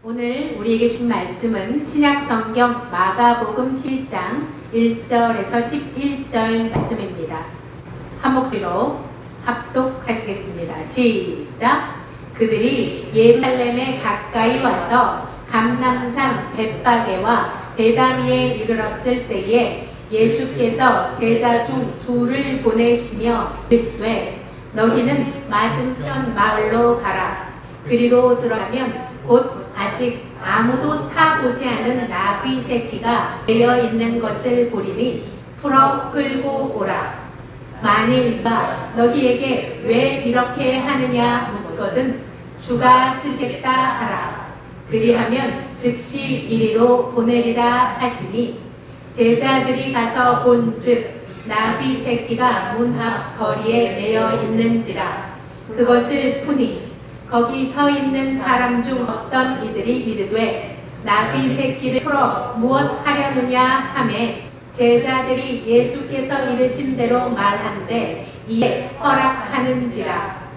오늘 우리에게 주신 말씀은 신약성경 마가복음 7장 1절에서 11절 말씀입니다. 한 목소리로 합독하시겠습니다. 시작! 그들이 예루살렘에 가까이 와서 감람산 벳바게와 베다니에 이르렀을 때에 예수께서 제자 중 둘을 보내시며 이르시되 너희는 맞은편 마을로 가라. 그리로 들어가면 곧 아직 아무도 타보지 않은 나귀 새끼가 매여 있는 것을 보리니 풀어 끌고 오라. 만일 너희에게 왜 이렇게 하느냐 묻거든 주가 쓰시겠다 하라. 그리하면 즉시 이리로 보내리라 하시니 제자들이 가서 본즉 나귀 새끼가 문 앞 거리에 매여 있는지라. 그것을 푸니 거기 서 있는 사람 중 어떤 이들이 이르되 나귀 새끼를 풀어 무엇 하려느냐 하매 제자들이 예수께서 이르신 대로 말한데 이에 허락하는지라.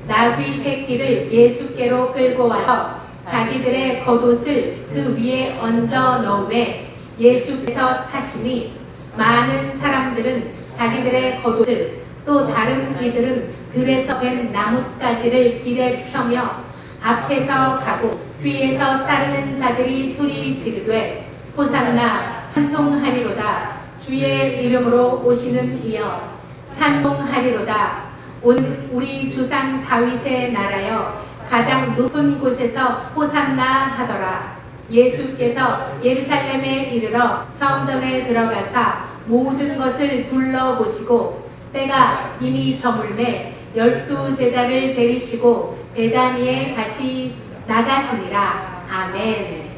나귀 새끼를 예수께로 끌고 와서 자기들의 겉옷을 그 위에 얹어 넣음에 예수께서 타시니 많은 사람들은 자기들의 겉옷을 또 다른 이들은 들에서 벤 나뭇가지를 길에 펴며 앞에서 가고 뒤에서 따르는 자들이 소리 지르되 호산나 찬송하리로다. 주의 이름으로 오시는 이여 찬송하리로다. 오늘 우리 조상 다윗의 나라여 가장 높은 곳에서 호산나 하더라. 예수께서 예루살렘에 이르러 성전에 들어가사 모든 것을 둘러보시고 때가 이미 저물매 12 제자를 데리시고 베다니에 다시 나가시니라. 아멘.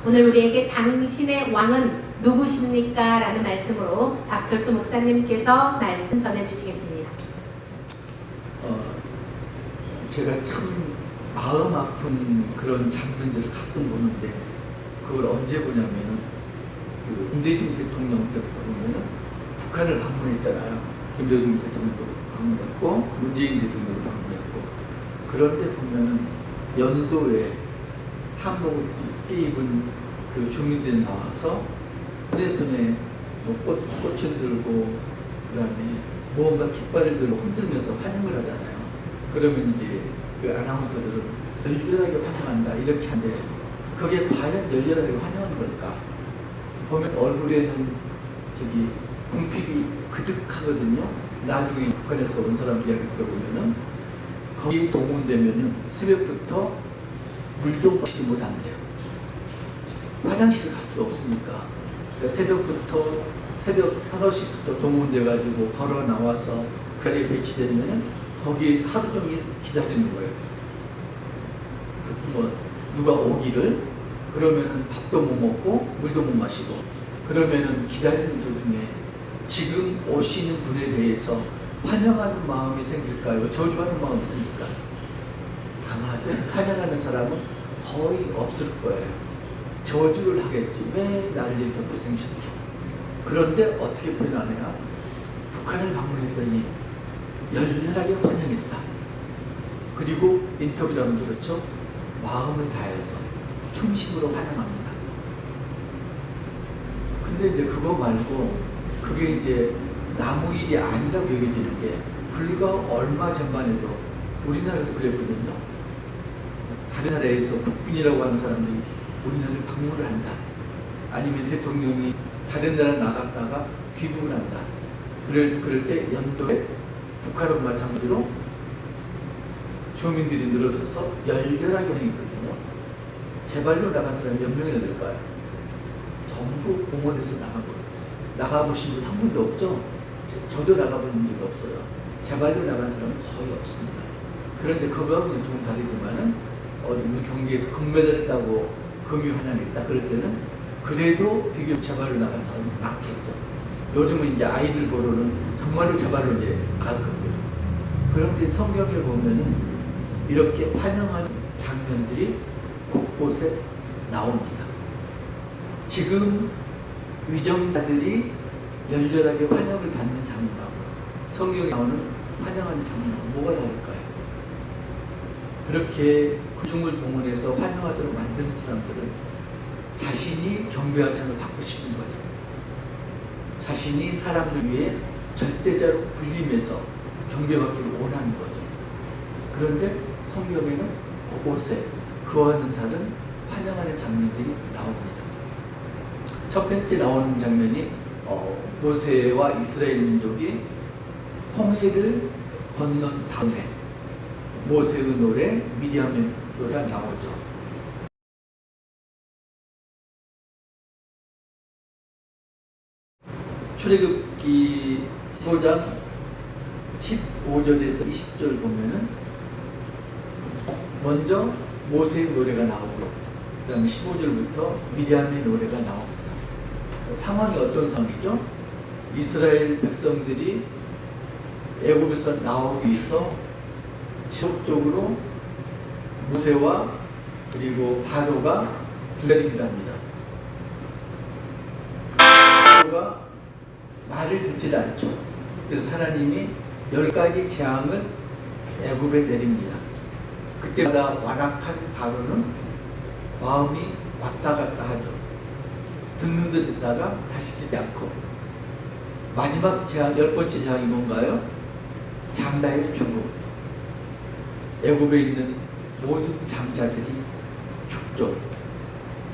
오늘 우리에게 당신의 왕은 누구십니까? 라는 말씀으로 박철수 목사님께서 말씀 전해주시겠습니다. 제가 참 마음 아픈 그런 장면들을 가끔 보는데 그걸 언제 보냐면은 김대중 대통령 때부터 보면은 북한을 방문했잖아요. 김대중 대통령도 방문했고 문재인 대통령도 방문했고, 그런데 보면은 연도에 한복을 곱게 입은 그 주민들이 나와서 손에 꽃을 들고 그다음에 무언가 깃발을 들고 흔들면서 환영을 하잖아요. 그러면 이제 그 아나운서들은 열렬하게 환영한다 이렇게 하는데 그게 과연 열렬하게 환영하는 걸까? 보면 얼굴에는 저기 궁핍이 그득하거든요. 나중에 북한에서 온 사람 이야기 들어보면은 거기 동원되면은 새벽부터 물도 마시지 못한대요. 화장실 갈 수 없으니까. 그러니까 새벽 3~4시부터 동원돼가지고 걸어 나와서 그 자리에 배치되면은 거기에서 하루 종일 기다리는 거예요. 누가 오기를. 그러면은 밥도 못 먹고 물도 못 마시고, 그러면은 기다리는 도중에 지금 오시는 분에 대해서 환영하는 마음이 생길까요? 저주하는 마음이 생길까요? 아마도 환영하는 사람은 거의 없을 거예요. 저주를 하겠지. 왜 나를 이렇게 고생시켜? 그런데 어떻게 표현하느냐? 북한을 방문했더니 열렬하게 환영했다. 그리고 인터뷰라면 그렇죠. 마음을 다해서 충심으로 환영합니다. 근데 이제 그거 말고 그게 이제 나무 일이 아니라고 여겨지는 게 불과 얼마 전만 해도 우리나라도 그랬거든요. 다른 나라에서 국빈이라고 하는 사람들이 우리나라를 방문을 한다. 아니면 대통령이 다른 나라 나갔다가 귀국을 한다. 그럴 때 연도에 북한하고 마찬가지로 주민들이 늘어서서 열렬하게 행했거든요. 제발로 나간 사람이 몇 명이나 될까요? 전부 공원에서 나가보신 분 한 분도 없죠? 저도 나가본 적이 없어요. 제발로 나간 사람은 거의 없습니다. 그런데 그거하고는 좀 다르지만은 어디 경기에서 금메달을 따고 금이 환영했다 그럴 때는 그래도 비교적 제발로 나간 사람이 많겠죠. 요즘은 이제 아이들 보러는 정말로 제발로 이제 갈 거고요. 그런데 성경을 보면은 이렇게 환영하는 장면들이 곳곳에 나옵니다. 지금 위정자들이 열렬하게 환영을 받는 장면하고 성경에 나오는 환영하는 장면하고 뭐가 다를까요? 그렇게 군중을 동원해서 환영하도록 만든 사람들은 자신이 경배하는 장을 받고 싶은 거죠. 자신이 사람들 위해 절대자로 불림해서 경배받기를 원하는 거죠. 그런데 성경에는 곳곳에 그와는 다른 환영하는 장면들이 나옵니다. 첫 번째 나오는 장면이 모세와 이스라엘 민족이 홍해를 건넌 다음에 모세의 노래, 미디안의 노래가 나오죠. 출애굽기 15장 15절에서 20절 보면은 먼저 모세의 노래가 나오고 그 다음에 15절부터 미디안의 노래가 나옵니다. 상황이 어떤 상황이죠? 이스라엘 백성들이 애굽에서 나오기 위해서 지속적으로 모세와 그리고 바로가 기다리기를 합니다. 바로가 말을 듣지 않죠. 그래서 하나님이 10가지 재앙을 애굽에 내립니다. 그때마다 완악한 바로는 마음이 왔다 갔다 하죠. 듣는 듯 듣다가 다시 듣지 않고 마지막 재앙, 10번째 재앙이 뭔가요? 장다의 죽음. 애굽에 있는 모든 장자들이 죽죠.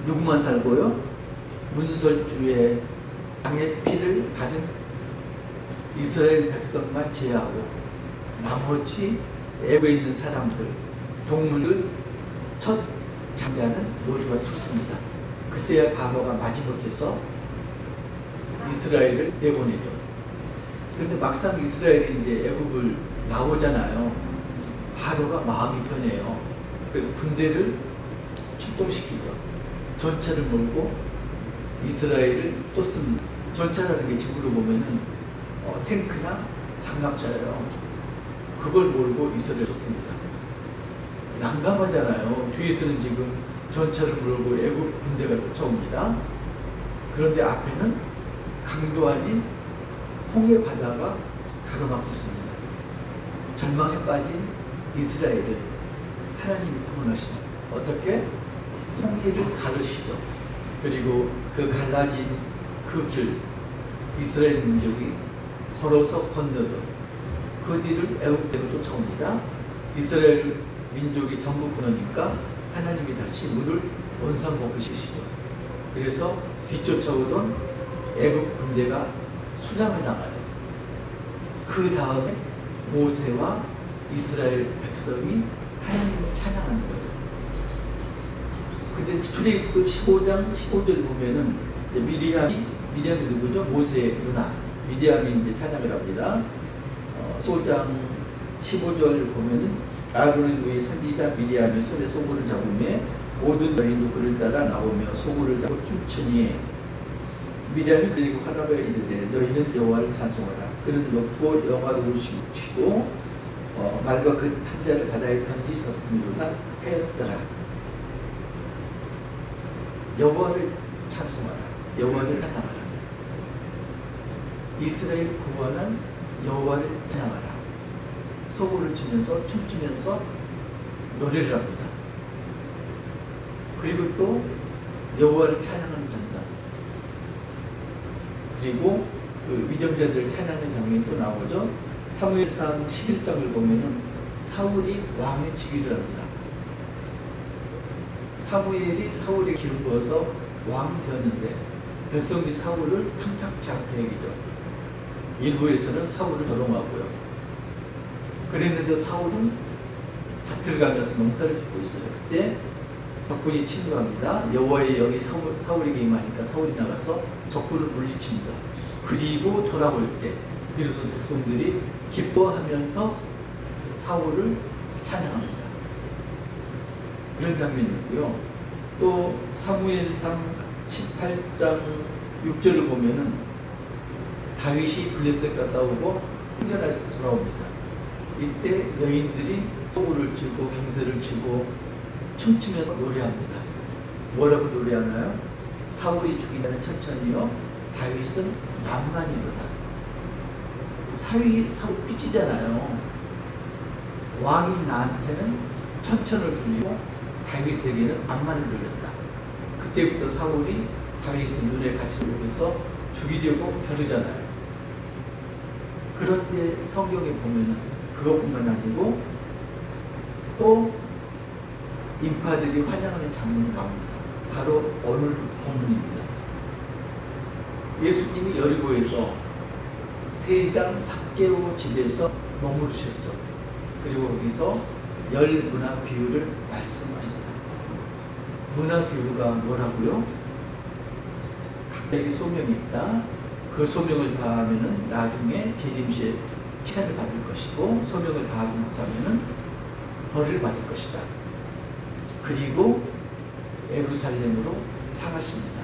누구만 살고요? 문설주의 양의 피를 받은 이스라엘 백성만 제외하고 나머지 애굽에 있는 사람들, 동물들 첫 장자는 모두가 죽습니다. 그때야 바로가 마지못해서 이스라엘을 내보내죠. 그런데 막상 이스라엘이 이제 애굽을 나오잖아요. 바로가 마음이 변해요. 그래서 군대를 출동시키죠. 전차를 몰고 이스라엘을 쫓습니다. 전차라는 게 지구로 보면은 탱크나 장갑차예요. 그걸 몰고 이스라엘을 쫓습니다. 난감하잖아요. 뒤에서는 지금 전차를 몰고 애굽 군대가 쫓아옵니다. 그런데 앞에는 강도 아닌 홍해 바다가 가로막고 있습니다. 절망에 빠진 이스라엘을 하나님이 구원하시죠. 어떻게? 홍해를 가르시죠. 그리고 그 갈라진 그 길, 이스라엘 민족이 걸어서 건너죠. 그 뒤를 애굽대로 쫓아옵니다. 이스라엘 민족이 전부 건너니까 하나님이 다시 물을 원상복귀시키시죠. 그래서 뒤쫓아오던 애굽 군대가 수장을 당하죠. 그 다음에 모세와 이스라엘 백성이 하나님을 찬양하는 거죠. 근데 출애굽기 15장 15절 보면은 미디안이 누구죠? 모세의 누나 미디안이 이제 찬양을 합니다. 15장 15절 보면은 아론의 누이 선지자 미디안이 손에 소굴을 잡으며 모든 여인도 그를 따라 나오며 소굴을 잡고 춤추니 미디안이 들리고 하나님에 이르되 너희는 여호와를 찬송하라. 그는 높고 영화로우시고 말과 그 탄자를 바다에 던지셨음이로다 하였더라. 여호와를 찬송하라. 여호와를 찬양하라. 이스라엘 구원한 여호와를 찬양하라. 소고를 치면서 춤추면서 노래를 합니다. 그리고 또 여호와를 찬양하는 장면, 그리고 그 위정자들을 찬양하는 장면이 또 나오죠. 사무엘상 11장을 보면은 사울이 왕의 즉위를 합니다. 사무엘이 사울에 기름 부어서 왕이 되었는데 백성들이 사울을 탐탁치 않게 여기죠. 일부에서는 사울을 조롱하고요. 그랬는데 사울은 밭을 가면서 농사를 짓고 있어요. 그때 적군이 침입합니다. 여호와의 영이 사울에게 임하니까 사울이 나가서 적군을 물리칩니다. 그리고 돌아올 때 비로소 백성들이 기뻐하면서 사울을 찬양합니다. 그런 장면이 있고요. 또 사무엘상 18장 6절을 보면은 다윗이 블레셋과 싸우고 승전에서 돌아옵니다. 이때 여인들이 소고를 치고 경세를 치고 춤추면서 노래합니다. 뭐라고 노래하나요? 사울이 죽이다는 천천히요, 다윗은 만만이로다. 사울 삐지잖아요. 왕이 나한테는 천천을 돌리고 다윗에게는 반만을 돌렸다. 그때부터 사울이 다윗의 눈에 가시를 보면서 죽이려고 겨루잖아요. 그런데 성경에 보면은 그것뿐만 아니고 또 인파들이 환영하는 장면이 나옵니다. 바로 오늘 본문입니다. 예수님이 여리고에서 세리장 삭개오 집에서 머무르셨죠. 그리고 거기서 열 문화 비유를 말씀하십니다. 문화 비유가 뭐라고요? 각각의 소명이 있다. 그 소명을 다하면은 나중에 재림시에 칭찬을 받을 것이고, 소명을 다하지 못하면은 벌을 받을 것이다. 그리고 예루살렘으로 향하십니다.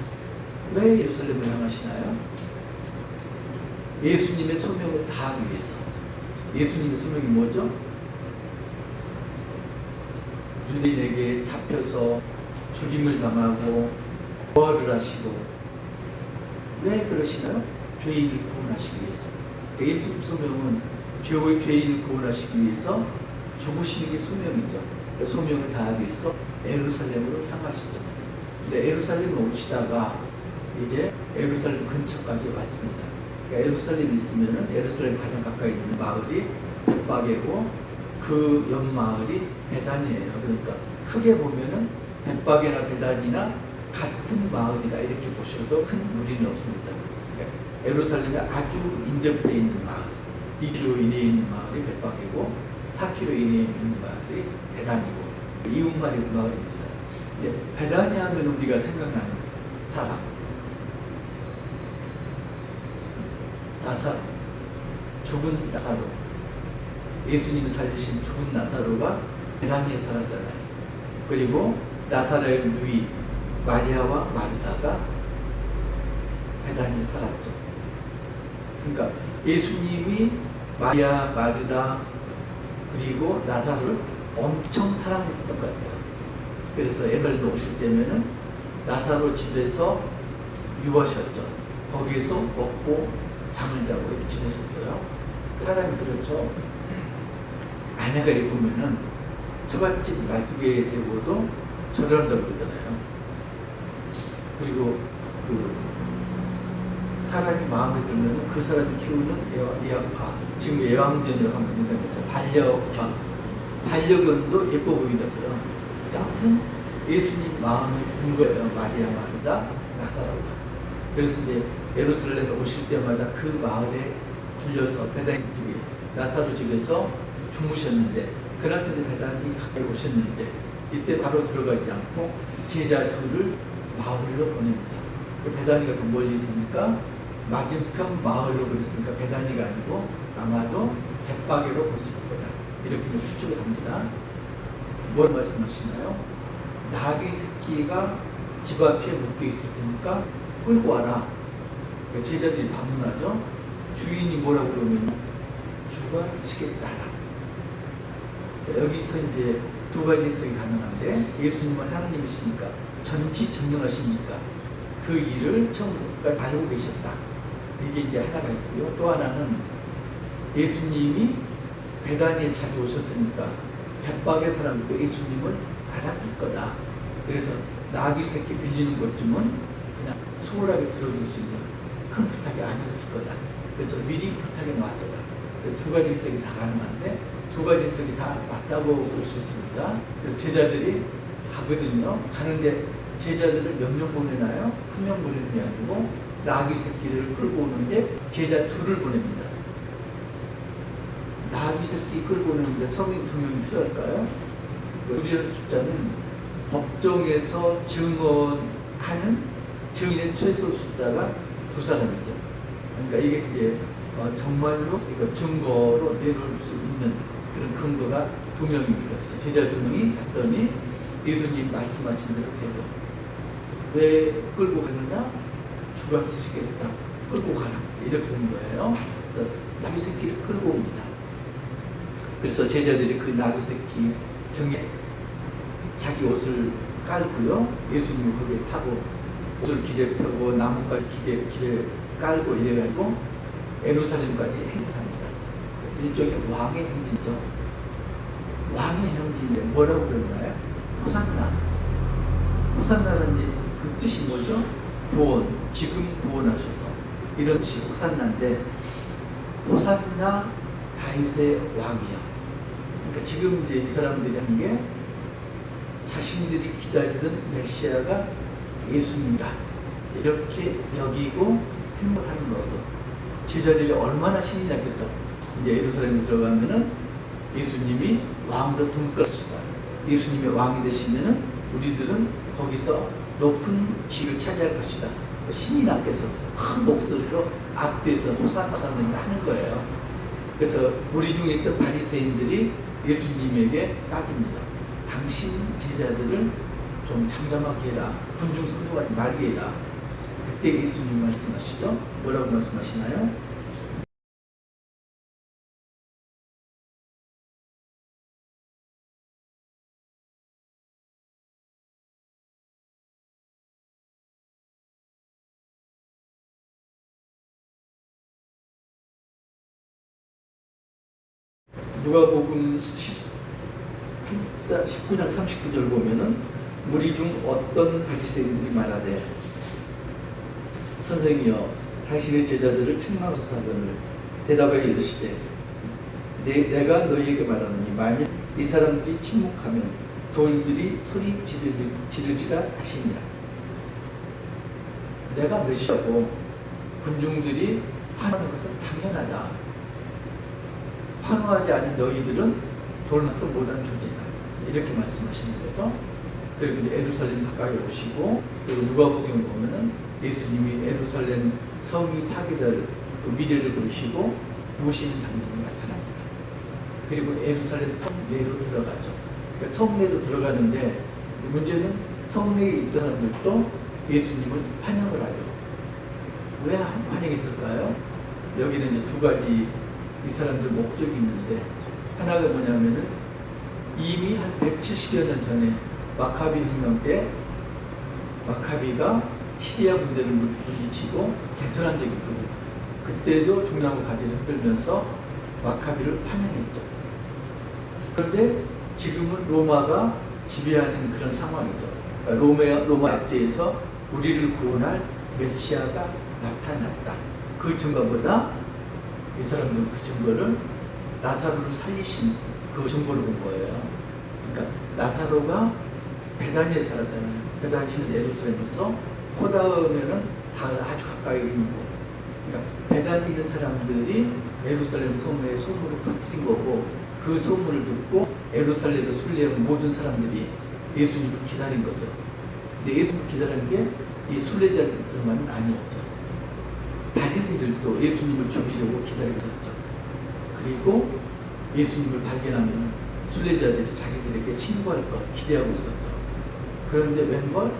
왜 예루살렘을 향하시나요? 예수님의 소명을 다하기 위해서. 예수님의 소명이 뭐죠? 유대인에게 잡혀서 죽임을 당하고 부활을 하시고. 왜 그러시나요? 죄인을 구원하시기 위해서. 예수님 소명은 죄인을 구원하시기 위해서 죽으시는 게 소명이죠. 소명을 다하기 위해서 예루살렘으로 향하시죠. 근데 예루살렘에 오시다가 이제 예루살렘 근처까지 왔습니다. 그러니까 예루살렘에 있으면은 예루살렘 가장 가까이 있는 마을이 벳바게고 그 옆 마을이 베단이에요. 그러니까 크게 보면은 벳바게나 베단이나 같은 마을이다 이렇게 보셔도 큰 무리는 없습니다. 그러니까 예루살렘에 아주 인접해 있는 마을, 2km 이내에 있는 마을이 벳바게고 4km 이내에 있는 마을이 베단이고 이웃마을 마을입니다. 베다니 하면 우리가 생각나는 사람, 나사로, 죽은 나사로, 예수님이 살리신 죽은 나사로가 베다니에 살았잖아요. 그리고 나사로의 누이 마리아와 마르다가 베다니에 살았죠. 그러니까 예수님이 마리아, 마르다 그리고 나사로를 엄청 사랑했었던 것 같아요. 그래서 예배를 오실 때면은 나사로 집에서 유하셨죠. 거기에서 먹고 잠을 자고 이렇게 지내셨어요. 사람이 그렇죠. 아내가 예쁘면은 처갓집 말뚝에 대고도 저런다고 그러잖아요. 그리고 그 사람이 마음에 들면은 그 사람이 키우는 지금 예왕전이라고 하면 된다고 해서 반려견도 예뻐 보인다고요. 아무튼 예수님 마음이 든 거예요. 마리아, 마르다, 나사로가. 그래서 이제 예루살렘에 오실 때마다 그 마을에 들려서 베다니 집에 나사로 집에서 주무셨는데, 그날까지 베다니 가까이 오셨는데 이때 바로 들어가지 않고 제자 둘을 마을로 보냅니다. 베다니가 더 멀리 있으니까 맞은편 마을로 그랬으니까 베다니가 아니고 아마도 벳바게로 갔을 거다. 이렇게 추측을 합니다. 뭘 말씀하시나요? 나귀 새끼가 집 앞에 묶여 있을 테니까 끌고 와라. 제자들이 반문하죠. 주인이 뭐라고 그러면 주가 쓰시겠다. 여기서 이제 두 가지 해석이 가능한데, 예수님은 하나님이시니까 전지전능하시니까 그 일을 처음부터 끝까지 알고 계셨다. 이게 이제 하나가 있고요. 또 하나는 예수님이 베다니에 자주 오셨으니까 벳바게 사람도 예수님을 알았을 거다. 그래서 나귀 새끼 빌리는 것쯤은 그냥 소홀하게 들어줄 수 있는 큰 부탁이 아니었을 거다. 그래서 미리 부탁이 나왔었다. 두 가지 해석이 다 가능한데 두 가지 해석이 다 맞다고 볼 수 있습니다. 그래서 제자들이 가거든요. 가는데 제자들을 몇 명 보내나요? 한 명 보내는 게 아니고 나귀 새끼를 끌고 오는데 제자 둘을 보냅니다. 나귀 새끼 끌고 오는데 성인 2명이 필요할까요? 우리의 숫자는 법정에서 증언하는 증인의 최소 숫자가 2사람이죠. 그러니까 이게 이제 정말로 이거 증거로 내놓을 수 있는 그런 근거가 2명입니다. 그래서 제자 2명이 갔더니 예수님 말씀하신 대로 되고, 왜 끌고 가느냐? 주가 쓰시겠다. 끌고 가라. 이렇게 된 거예요. 그래서 나귀 새끼를 끌고 옵니다. 그래서 제자들이 그 나귀 새끼 등에 자기 옷을 깔고요. 예수님이 거기에 타고 옷을 길에 펴고 나뭇가지 길에 깔고 이래가지고 예루살렘까지 행진합니다. 일종의 왕의 행진이죠. 왕의 형제인데 뭐라고 그랬나요? 호산나. 호산나는 이제 그 뜻이 뭐죠? 구원, 지금 구원하소서. 이런 뜻이 호산나인데, 호산나 다윗의 왕이요. 그러니까 지금 이제 이 사람들이 하는 게 자신들이 기다리던 메시아가 예수님이다. 이렇게 여기고 행동하는 거거든. 제자들이 얼마나 신이 났겠어. 이제 예루살렘에 들어가면은 예수님이 왕으로 등극할 것이다. 예수님이 왕이 되시면은 우리들은 거기서 높은 지위를 차지할 것이다. 신이 났겠어. 큰 목소리로 앞뒤에서 호산호산을 하는 거예요. 그래서 우리 중에 있던 바리새인들이 예수님에게 따집니다. 당신 제자들을 좀 잠잠하게 해라. 군중성도하지 말게 해라. 그때 예수님 말씀하시죠? 뭐라고 말씀하시나요? 누가복음 19장 39절 보면은 무리 중 어떤 바리새인들이 말하되 선생이여 당신의 제자들을 책망하소서 하거늘 대답하여 이르시되 내가 너희에게 말하노니 만일 이 사람들이 침묵하면 돌들이 소리 지르지라 하시니라. 내가 메시아고 군중들이 환호하는 것은 당연하다. 환호하지 않은 너희들은 돌만도 못한 존재다. 이렇게 말씀하시는 거죠. 그리고 이제 예루살렘 가까이 오시고, 그리고 누가복음에 보면은 예수님이 예루살렘 성이 파괴될 그 미래를 보시고 무시는 장면이 나타납니다. 그리고 예루살렘 성내로 들어가죠. 그러니까 성내로 들어가는데 문제는 성내에 있던 사람들도 예수님을 환영을 하죠. 왜 환영했을까요? 여기는 이제 두 가지 이 사람들 목적이 있는데, 하나가 뭐냐면은 이미 한 170여 년 전에 마카비 혁명 때 마카비가 시리아 군대를 물리치고 개선한 적이 있거든요. 그때도 종나무 가지를 흔들면서 마카비를 환영했죠. 그런데 지금은 로마가 지배하는 그런 상황이죠. 그러니까 로마 압제에서 우리를 구원할 메시아가 나타났다. 그 증거보다 이 사람들은 그 증거를 나사로를 살리신 그 증거를 본 거예요. 그러니까 나사로가 베다니에 살았잖아요. 베다니는 예루살렘에서 코다음에는 다 아주 가까이 있는 곳. 그러니까 베다니 있는 사람들이 예루살렘 성내에 소문을 퍼뜨린 거고, 그 소문을 듣고 예루살렘에 순례한 모든 사람들이 예수님을 기다린 거죠. 근데 예수님을 기다린 게 이 순례자들만은 아니었죠. 바리새인들도 예수님을 죽이려고 기다리고 있었죠. 그리고 예수님을 발견하면 순례자들이 자기들에게 신고할 것 기대하고 있었죠. 그런데 웬걸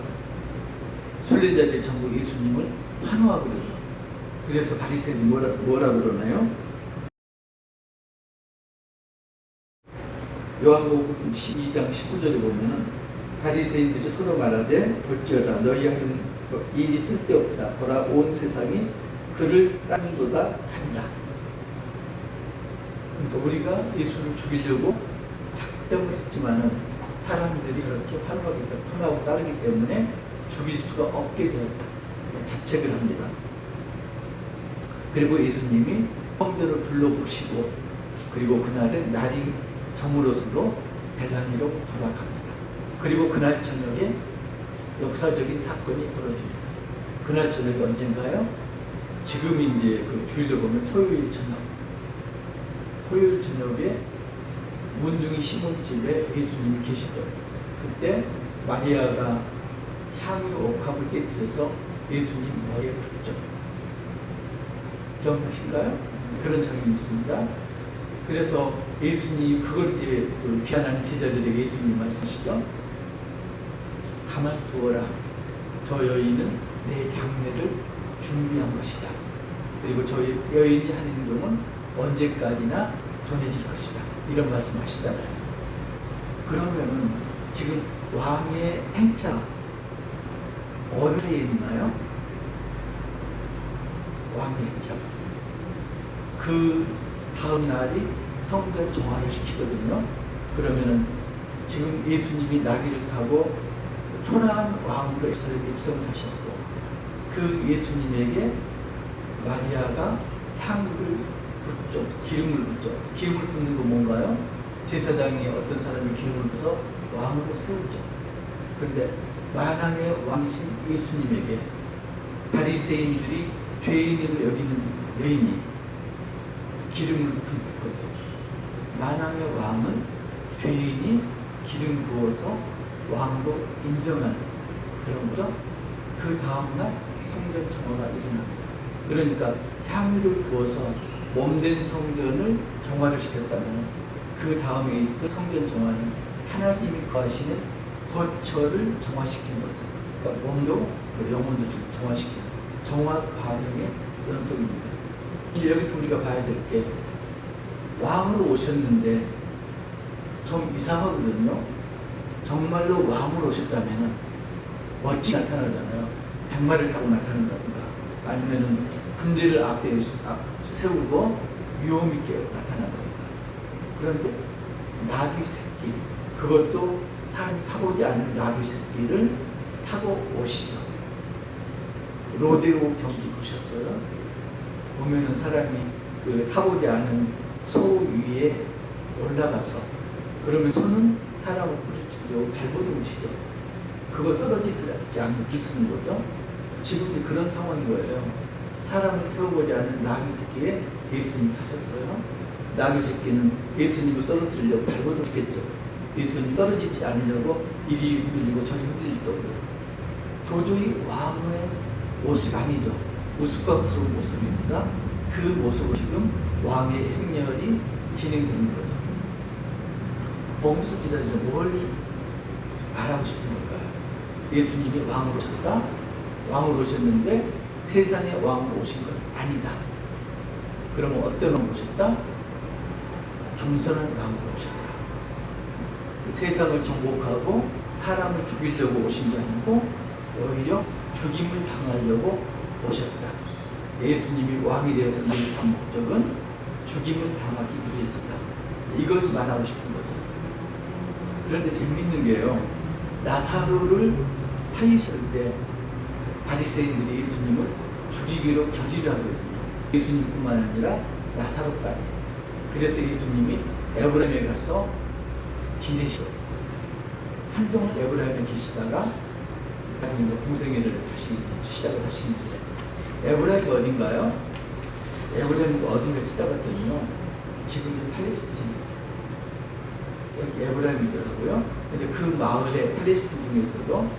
순례자들이 전부 예수님을 환호하거든요. 그래서 바리새인들이 뭐라 그러나요? 요한복음 12장 19절에 보면은 바리새인들이 서로 말하되 볼지어다 너희 하는 일이 쓸데없다. 보라 온 세상이 그를 따른도다 한다. 그러니까 우리가 예수를 죽이려고 작정을 했지만은 사람들이 저렇게 환호하고 따르기 때문에 죽일 수가 없게 되었다. 자책을 합니다. 그리고 예수님이 성전을 둘러보시고, 그리고 그날은 날이 저물었으므로 베다니로 돌아갑니다. 그리고 그날 저녁에 역사적인 사건이 벌어집니다. 그날 저녁이 언젠가요? 지금 이제 그 주일로 보면 토요일 저녁에 문둥이 시몬 집에 예수님이 계시죠. 그때 마리아가 향유 옥합을 깨뜨려서 예수님 머리에 붓죠. 기억나신가요? 그런 장면이 있습니다. 그래서 예수님이 그걸 이제 비난하는 제자들에게 예수님이 말씀하시죠. 가만두어라. 저 여인은 내 장례를 준비한 것이다. 그리고 저 여인이 하는 행동은 언제까지나 전해질 것이다. 이런 말씀 하시잖아요. 그러면은 지금 왕의 행차 어디에 있나요? 왕의 행차. 그 다음 날이 성전 정화를 시키거든요. 그러면은 지금 예수님이 나귀를 타고 초라한 왕으로 이스라엘에 입성하셨고 그 예수님에게 마리아가 향을 붓죠. 기름을 붓죠. 기름을 붓는 건 뭔가요? 제사장이 어떤 사람이 기름을 부어서 왕으로 세우죠. 그런데 만왕의 왕이신 예수님에게 바리새인들이 죄인으로 여기는 여인이 기름을 붓는 거죠. 만왕의 왕은 죄인이 기름 부어서 왕으로 인정하는 그런 거죠. 그 다음날 성전 정화가 일어납니다. 그러니까 향유를 부어서 몸된 성전을 정화를 시켰다면 그 다음에 있을 성전 정화는 하나님이 거하시는 거처를 정화시키는 거죠. 그러니까 몸도 영혼도 정화시키는 정화 과정의 연속입니다. 여기서 우리가 봐야 될 게 왕으로 오셨는데 좀 이상하거든요. 정말로 왕으로 오셨다면 멋지게 나타나잖아요. 백마를 타고 나타난다든가 아니면은 군대를 앞에 세우고 위험 있게 나타난다든가. 그런데 나귀 새끼, 그것도 사람이 타보지 않은 나귀 새끼를 타고 오시죠. 로데오 경기 보셨어요? 보면은 사람이 그 타보지 않은 소 위에 올라가서 그러면 소는 사람을 부딪히려고 발버둥치죠. 그걸 떨어지지 않고 기쓰는 거죠. 지금도 그런 상황인 거예요. 사람을 태워보지 않은 나귀 새끼에 예수님이 타셨어요. 나귀 새끼는 예수님을 떨어뜨리려고 발버둥치겠죠. 예수님이 떨어지지 않으려고 이리 흔들리고 저리 흔들릴 거고요. 도저히 왕의 모습이 아니죠. 우스꽝스러운 모습입니다. 그 모습으로 지금 왕의 행렬이 진행되는 거죠. 보면서 기자들은 뭘 말하고 싶은 걸까요? 예수님이 왕으로 오셨다? 왕으로 오셨는데 세상에 왕으로 오신 건 아니다. 그러면 어떤 왕으로 오셨다? 겸손한 왕으로 오셨다. 그 세상을 정복하고 사람을 죽이려고 오신 게 아니고 오히려 죽임을 당하려고 오셨다. 예수님이 왕이 되어서 나타난 목적은 죽임을 당하기 위해서다. 이걸 말하고 싶은 거죠. 그런데 재밌는 게요. 나사로를 살리실 때 바리새인들이 예수님을 죽이기로 결의를 하거든요. 예수님뿐만 아니라 나사로까지. 그래서 예수님이 에브라임에 가서 지내시고 한동안 에브라임에 계시다가 나중에 공생애를 다시 시작을 하시는데 에브라임이 어딘가요? 에브라임이 어딘가 찾아봤더니요. 지금 팔레스틴 여기 에브라임이더라고요. 근데 그 마을에 팔레스틴 중에서도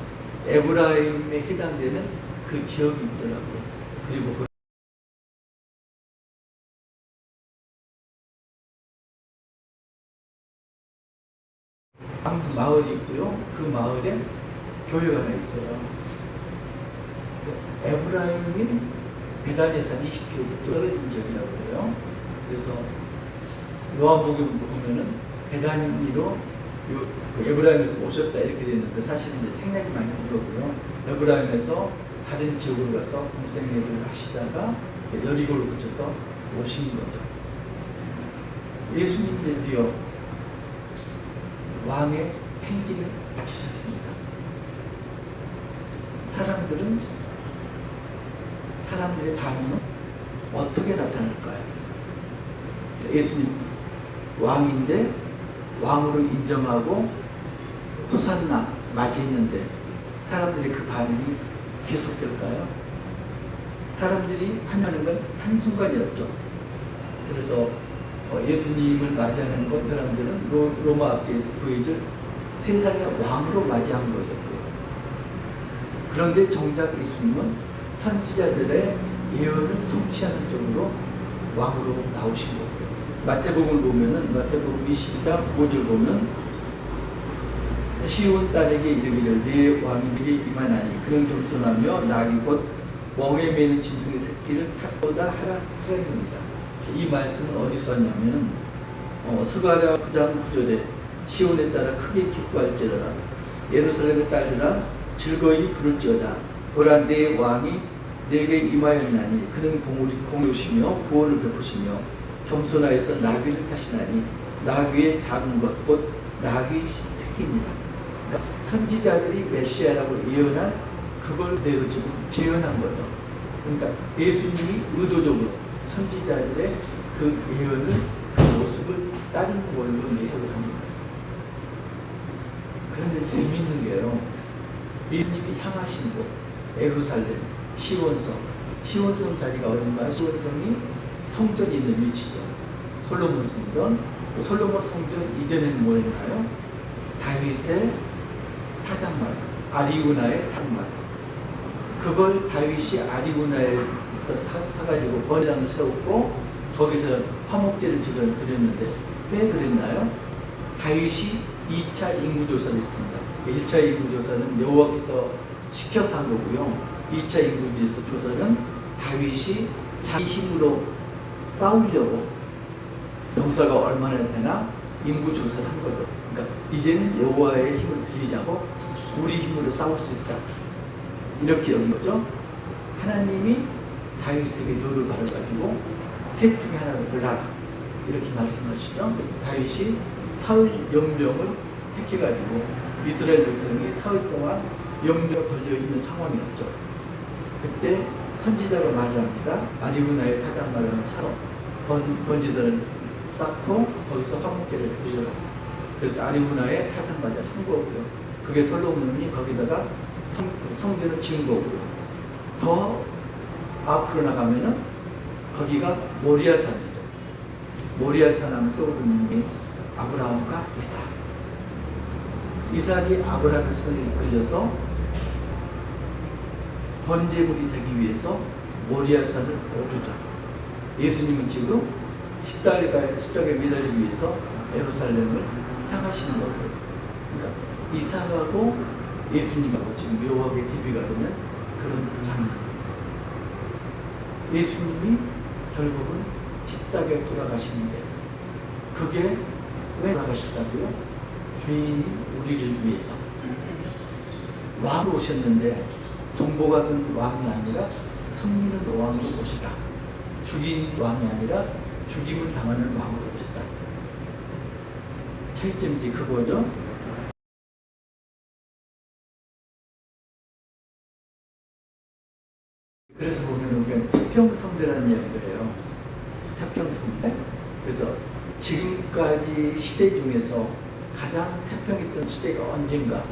에브라임에 해당되는 그 지역이 있더라고요. 그리고 아무튼 마을이 있고요. 그 마을에 교회가 하나 있어요. 에브라임이 베단에서 20km 떨어진 지역이라고 그래요. 그래서 요한복음 보면은 베단이로 그 에브라임에서 오셨다 이렇게 되는데 사실은 이제 생략이 많이 된 거고요. 에브라임에서 다른 지역으로 가서 공생애를 하시다가 여리고를 거쳐서 오신 거죠. 예수님이 드디어 왕의 행진을 마치셨습니다. 사람들의 반응은 어떻게 나타날까요? 예수님 왕인데 왕으로 인정하고 호산나 맞이했는데 사람들의 그 반응이 계속될까요? 사람들이 하는 건 한순간이었죠. 그래서 예수님을 맞이하는 것 사람들은 로마 앞에서 구해줄 세상의 왕으로 맞이한 거죠. 그런데 정작 예수님은 선지자들의 예언을 성취하는 쪽으로 왕으로 나오신 거고요. 마태복음을 보면은 마태복음 22장 5절 보면 시온 딸에게 이르기를 네 왕이 네게 임하나니 그는 겸손하며 나귀 곧 멍에 매는 짐승의 새끼를 탁보다 하라 하였습니다. 이 말씀은 어디서 왔냐면은 스가랴 9장 9절에 시온에 따라 크게 기뻐할지어다 예루살렘의 딸들아 즐거이 부를지어다 보라 내 왕이 내게 임하였나니 그는 공의로시며 구원을 베푸시며 겸손하여서 나귀를 타시나니 나귀의 작은 것 곧 낙이 새깁니다. 그러니까 선지자들이 메시아라고 예언한 그걸 그대로 지금 재현한 거죠. 그러니까 예수님이 의도적으로 선지자들의 그 예언을 그 모습을 따르는 걸로 예언을 합니다. 그런데 재미있는 게요. 예수님이 향하신 곳 예루살렘 시온성 자리가 어딘가요? 시온성이 성전이 있는 위치죠. 솔로몬 성전. 또 솔로몬 성전 이전에는 뭐였나요? 다윗의 타작마을, 아리우나의 타작마을. 그걸 다윗이 아리우나에서 사가지고 번제단을 세웠고 거기서 화목제를 드렸는데 왜 그랬나요? 다윗이 2차 인구조사를 했습니다. 1차 인구조사는 여호와께서 시켜서 한 거고요. 2차 인구조사는 다윗이 자기 힘으로 싸우려고 병사가 얼마나 되나 인구조사를 한 거죠. 그러니까 이제는 여호와의 힘을 빌리자고 우리 힘으로 싸울 수 있다. 이렇게 여긴 거죠. 하나님이 다윗에게 묘를 바라가지고 셋 중에 하나를 골라라. 이렇게 말씀하시죠. 그래서 다윗이 사흘 연병을 택해가지고 이스라엘 백성이 사흘 동안 연병 걸려있는 상황이었죠. 그때 선지자가 말을 합니다. 아리우나의 타작마당을 사러 번제단을 쌓고 거기서 화목제를 드셔라. 그래서 아리우나의 타작마당 산 거고요. 그게 솔로몬이 거기다가 성전을 지은 거고요. 더 앞으로 나가면은 거기가 모리아산이죠. 모리아산 하면 떠오르는 게 아브라함과 이삭. 이삭이 아브라함의 손에 이끌려서 번제물이 되기 위해서 모리아산을 오르죠. 예수님은 지금 십자가에 매달리기 위해서 예루살렘을 향하시는 거고요. 그러니까 이삭하고 예수님하고 지금 묘하게 대비가 되는 그런 장면입니다. 예수님이 결국은 십자가에 돌아가시는데 그게 왜 돌아가셨다고요? 죄인인 우리를 위해서 왕으로 오셨는데 정복하는 왕이 아니라 승리는 왕으로 오시다. 죽인 왕이 아니라 죽임을 당하는 왕으로 오셨다. 차이점이 그거죠. 그래서 보면 우리가 태평성대라는 이야기를 해요. 태평성대. 그래서 지금까지 시대 중에서 가장 태평했던 시대가 언젠가?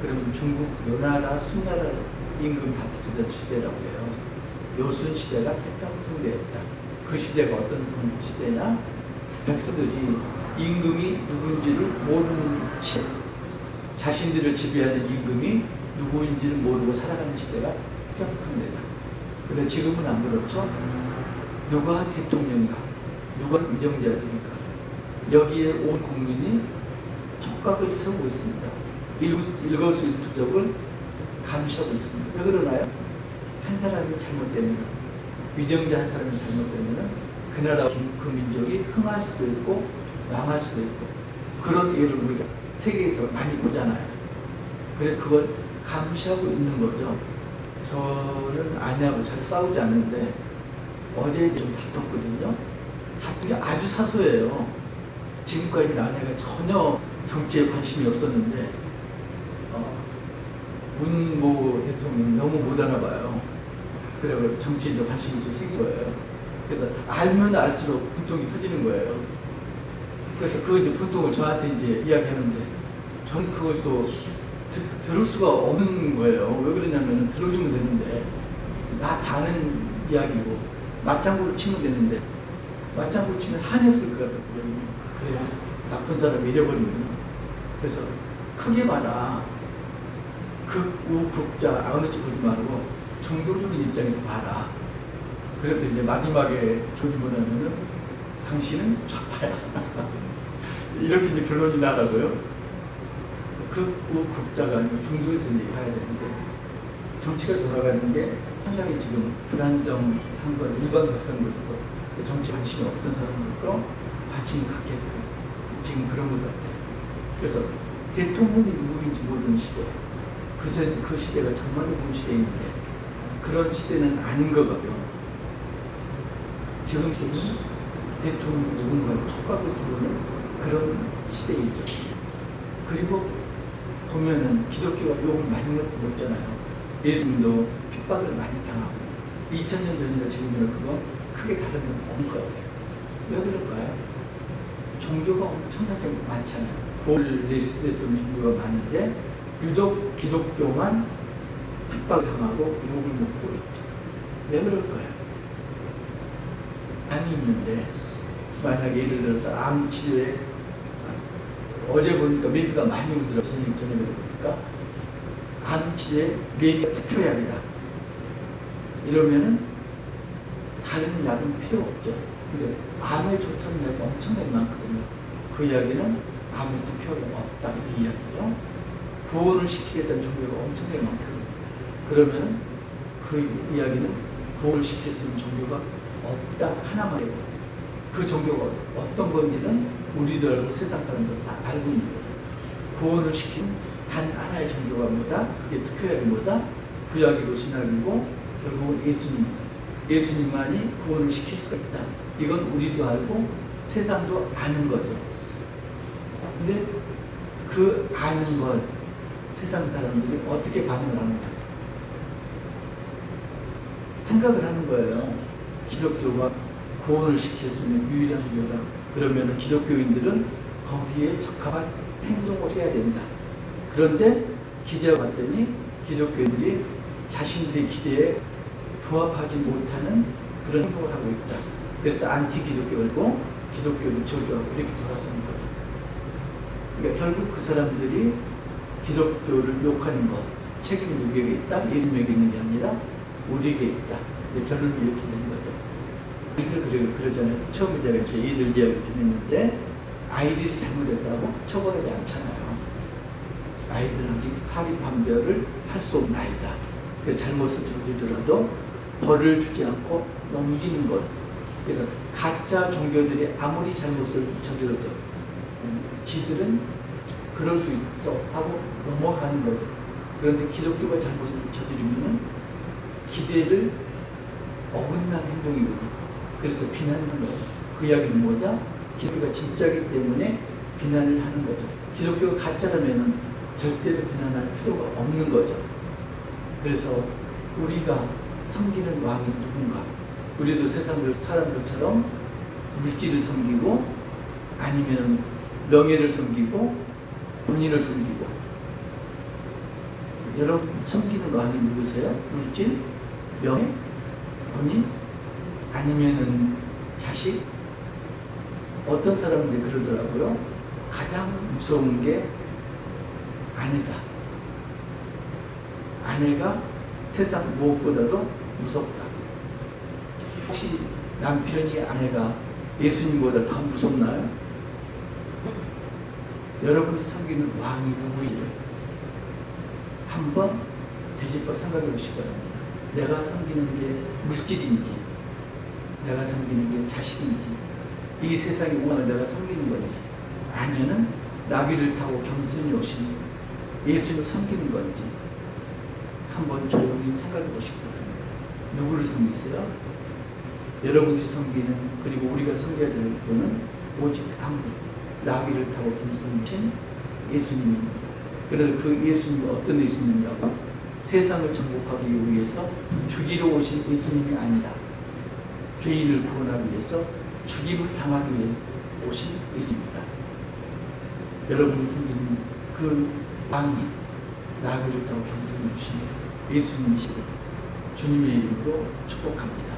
그러면 중국 요나라, 수나라 임금 다스리던 시대라고 해요. 요순 시대가 태평성대였다. 그 시대가 어떤 시대냐? 백성들이 임금이 누군지를 모르는 시대. 자신들을 지배하는 임금이 누구인지를 모르고 살아가는 시대가 태평성대다. 근데 지금은 안 그렇죠? 누가 대통령이야? 누가 위정자들입니까? 여기에 온 국민이 촉각을 세우고 있습니다. 일거수일투족을 감시하고 있습니다. 왜 그러나요? 한 사람이 잘못되면, 위정자 한 사람이 잘못되면 그 나라, 그 민족이 흥할 수도 있고 망할 수도 있고 그런 예를 우리가 세계에서 많이 보잖아요. 그래서 그걸 감시하고 있는 거죠. 저는 아내하고 잘 싸우지 않는데 어제 좀 다퉜거든요. 다툰 게 아주 사소해요. 지금까지는 아내가 전혀 정치에 관심이 없었는데 문모 대통령이 너무 못하나 봐요. 그래서 정치에 관심이 좀 생긴 거예요. 그래서 알면 알수록 분통이 터지는 거예요. 그래서 그 이제 분통을 저한테 이제 이야기하는데 전 그걸 또 들을 수가 없는 거예요. 왜 그러냐면 들어주면 되는데 나 다는 이야기고 맞장구를 치면 되는데 맞장구 치면 한이 없을 것 같거든요. 그래요. 나쁜 사람 잃어버리면. 그래서 크게 봐라. 극우극자 어느 쪽 보지 말고 중도적인 입장에서 봐라. 그래도 이제 마지막에 결론보다는 당신은 좌파야. 이렇게 이제 결론이 나다고요. 극우극자가 아니고 중도에서 이제 봐야 되는데 정치가 돌아가는 게 상당히 지금 불안정한 건 일반 백성들도 정치 관심이 없던 사람들도 관심을 갖게끔 지금 그런 것 같아요. 그래서 대통령이 누구인지 모르는 시대, 그 시대가 정말로 본 시대인데 그런 시대는 아닌 것 같아요. 지금 대통령이 누군가를 촉각을 세우는 그런 시대이죠. 그리고 보면은 기독교가 욕을 많이 먹잖아요. 예수님도 핍박을 많이 당하고 2000년 전이나 지금이나 그거 크게 다른 건 없는 것 같아요. 왜 그럴까요? 종교가 엄청나게 많잖아요. 구원을 내세우는 종교가 많은데 유독 기독교만 핍박당하고 욕을 먹고 있죠. 왜 그럴까요? 암이 있는데 만약에 예를 들어서 암 치료에 어제 보니까 메비가 많이 오더라고요. 선생님 저녁에 보니까 암 치료에 메비가 특효약이다. 이러면은 다른 약은 필요 없죠. 근데 암에 좋다는 약이 엄청나게 많거든요. 그 이야기는 암에 특효약이 없다 이 이야기죠. 구원을 시키겠다는 종교가 엄청나게 많거든요. 그러면은 그 이야기는 구원을 시킬 수 있는 종교가 없다 하나만이고 그 종교가 어떤 건지는 우리도 알고 세상 사람들 다 알고 있는 거죠. 구원을 시킨 단 하나의 종교가 뭐다? 그게 특효약이 뭐다? 구약이고 신약이고 결국은 예수님입니다. 예수님만이 구원을 시킬 수가 있다. 이건 우리도 알고 세상도 아는 거죠. 근데 그 아는 걸 세상 사람들이 어떻게 반응을 하느냐? 생각을 하는 거예요. 기독교가 구원을 시킬 수 있는 유일한 종교다. 그러면 기독교인들은 거기에 적합한 행동을 해야 된다. 그런데 기대어 봤더니 기독교인들이 자신들의 기대에 부합하지 못하는 그런 행동을 하고 있다. 그래서 안티 기독교고 기독교를 저주하고 이렇게 돌아서는 거죠. 그러니까 결국 그 사람들이 기독교를 욕하는 것, 책임이 누구에게 있다? 예수님에게 있는 게 아니라 우리에게 있다. 결론이 이렇게 되는 거죠. 우리들 그러잖아요. 처음에 제가 이렇게 이들 이야기를 좀 했는데 아이들이 잘못했다고 처벌하지 않잖아요. 아이들은 아직 사리판별을 할 수 없는 아이다. 그래서 잘못을 저지르더라도 벌을 주지 않고 넘기는 것. 그래서 가짜 종교들이 아무리 잘못을 저지르도 지들은 그럴 수 있어 하고 넘어가는 거죠. 그런데 기독교가 잘못을 저지르면 기대를 어긋난 행동이거든요. 그래서 비난하는 거죠. 그 이야기는 뭐다? 기독교가 진짜이기 때문에 비난을 하는 거죠. 기독교가 가짜라면 절대로 비난할 필요가 없는 거죠. 그래서 우리가 섬기는 왕이 누군가? 우리도 세상 사람들처럼 물질을 섬기고 아니면 명예를 섬기고 권위를 섬기고 여러분 섬기는 왕이 누구세요? 물질, 명예, 권위, 아니면은 자식? 어떤 사람들이 그러더라고요. 가장 무서운 게 아내다. 아내가 세상 무엇보다도 무섭다. 혹시 남편이 아내가 예수님보다 더 무섭나요? 여러분이 섬기는 왕이 누구인지를 한번 되짚어 생각해 보시기 바랍니다. 내가 섬기는 게 물질인지, 내가 섬기는 게 자식인지, 이 세상이 원하는 내가 섬기는 건지, 아니면은 나귀를 타고 겸손히 오신 예수님을 섬기는 건지 한번 조용히 생각해 보시기 바랍니다. 누구를 섬기세요? 여러분들이 섬기는, 그리고 우리가 섬겨야 되는 분은 오직 한 분, 나귀를 타고 겸손히 오신 예수님입니다. 그래서 그 예수님이 어떤 예수님이라고? 세상을 정복하기 위해서 죽이러 오신 예수님이 아니라 죄인을 구원하기 위해서 죽임을 당하기 위해 오신 예수입니다. 여러분이 섬기는 그 왕이 나귀를 타고 겸손히 오신 예수님이시고 주님의 이름으로 축복합니다.